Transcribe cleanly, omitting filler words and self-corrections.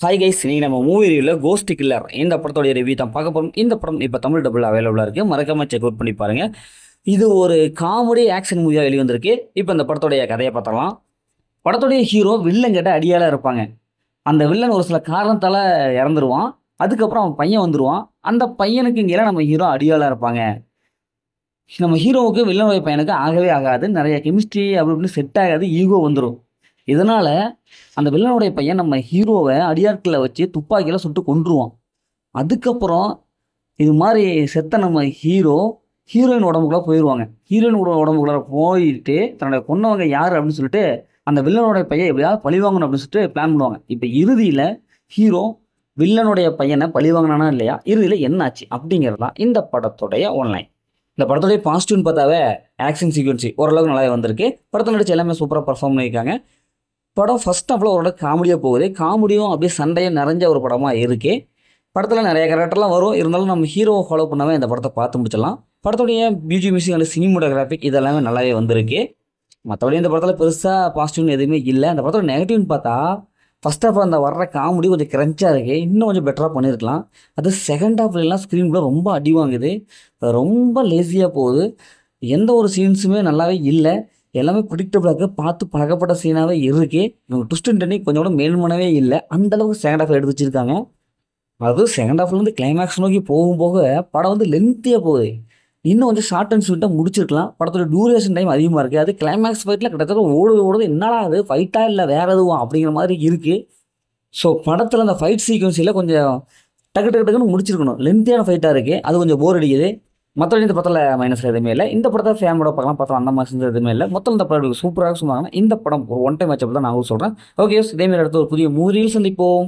Hi guys, இன்னைக்கு நம்ம movie ரிவ்யூல cost killer இந்த படத்தோட ரிவ்யூ தான் பார்க்க போறோம். இந்த படம் இப்போ தமிழ் டபுள் அவைலபிளாக இருக்கு, மறக்காம செக் அவுட் பண்ணி பாருங்க. இது ஒரு காமெடி ஆக்ஷன் மூவியாக வெளிவந்திருக்கு. இப்போ இந்த படத்தோடைய கதையை பார்த்தலாம். படத்துடைய ஹீரோ வில்லன் கிட்ட அடியாளா இருப்பாங்க. அந்த வில்லன் ஒரு சில காரணத்தால இறந்துருவான். அதுக்கப்புறம் அவன் பையன் வந்துருவான். அந்த பையனுக்கு இங்கே நம்ம ஹீரோ அடியாளா இருப்பாங்க. நம்ம ஹீரோவுக்கு வில்லனுடைய பையனுக்கு ஆகவே ஆகாது, நிறைய கெமிஸ்ட்ரி அப்படி இப்படின்னு செட் ஆகாது, ஈகோ வந்துடும். இதனால அந்த வில்லனுடைய பையன் நம்ம ஹீரோவை அடியாட்களை வச்சு துப்பாக்கியில சுட்டு கொன்றுவான். அதுக்கப்புறம் இது மாதிரி செத்த நம்ம ஹீரோயின் உடம்புக்குள்ள போயிடுவாங்க. ஹீரோயின் உடம்புக்குள்ள போயிட்டு தன்னுடைய கொன்னவங்க யார் அப்படின்னு சொல்லிட்டு அந்த வில்லனுடைய பையன் எப்படியாவது பழிவாங்கணும் அப்படின்னு சொல்லிட்டு பிளான் பண்ணுவாங்க. இப்போ இறுதியில் ஹீரோ வில்லனுடைய பையனை பழிவாங்கினானா இல்லையா, இறுதியில் என்ன ஆச்சு அப்படிங்கிறதுலாம் இந்த படத்துடைய ஒன்லைன். இந்த படத்துடைய பாசிட்டிவ்னு பார்த்தாவே ஆக்ஷன் சீக்வன்சி ஓரளவுக்கு நல்லாவே வந்திருக்கு. படத்தில் நடிச்ச எல்லாமே சூப்பராக பர்ஃபார்ம் பண்ணியிருக்காங்க. படம் ஃபர்ஸ்ட் ஹாஃபில் ஓரளவுக்கு காமெடியாக போகுது. காமெடியும் அப்படியே சண்டையும் நிறைஞ்ச ஒரு படமாக இருக்குது. படத்தில் நிறைய கேரக்டர்லாம் வரும், இருந்தாலும் நம்ம ஹீரோவை ஃபாலோ பண்ணாவே இந்த படத்தை பார்த்து முடிச்சிடலாம். படத்துடைய பிஜிஎம் மியூசிக் அண்ட் சினிமோட்டோகிராஃபிக் இதெல்லாமே நல்லாவே வந்திருக்கு. மற்றபடி இந்த படத்தில் பெருசாக பாசிட்டிவ்னு எதுவுமே இல்லை. அந்த படத்தோட நெகட்டிவ்னு பார்த்தா ஃபஸ்ட் ஹாஃபில் அந்த வர்ற காமெடி கொஞ்சம் கிரன்ச்சாக இருக்குது, இன்னும் கொஞ்சம் பெட்டராக பண்ணியிருக்கலாம். அது செகண்ட் ஹாஃப்லாம் ஸ்க்ரீனுக்குள்ளே ரொம்ப அடி வாங்குது, ரொம்ப லேசியாக போகுது. எந்த ஒரு சீன்ஸுமே நல்லாவே இல்லை, எல்லாமே ப்ரிடிக்டபிளாக பார்த்து பழக்கப்பட்ட சீனாகவே இருக்குது. இவங்க ட்விஸ்ட் அண்ட் டர்னிங் கொஞ்சம் கூட மேல்மனவே இல்லை, அந்தளவுக்கு செகண்ட் ஹாஃப் எடுத்து வச்சுருக்காங்க. அதாவது செகண்ட் ஹாஃப்லேருந்து கிளைமேக்ஸ் நோக்கி போகும் போக படம் வந்து லென்த்தியாக போகுது. இன்னும் கொஞ்சம் ஷார்ட் அண்ட் ஸ்வீட்டாக முடிச்சிருக்கலாம். படத்தோட டியூரேஷன் டைம் அதிகமாக இருக்குது. அது கிளைமேக்ஸ் ஃபைட்டில் கிட்டத்தட்ட ஓடுது என்னடா அது ஃபைட்டாக இல்லை வேறு எதுவும் அப்படிங்கிற மாதிரி இருக்குது. ஸோ படத்தில் அந்த ஃபைட் சீக்வன்ஸில் கொஞ்சம் டக்கு டக்கு டக்குன்னு முடிச்சிருக்கணும். லென்த்தியான ஃபைட்டாக இருக்குது, அது கொஞ்சம் போர் அடிக்குது. மற்றபடி இந்த படத்தில் மைனஸ் எதுவுமே இல்லை. இந்த படத்தை ஃபேமிலியோட பார்க்கலாம், பார்த்தோம் அந்த மாதிரி எதுவுமே இல்லை. மொத்தம் இந்த படம் சூப்பராக சொன்னாங்கன்னா இந்த படம் ஒரு ஒன் டைம் வச்சப்போ தான் நான் சொல்கிறேன். ஓகே, இதேமாரி அடுத்த ஒரு புதிய மூவியில் சந்திப்போம்.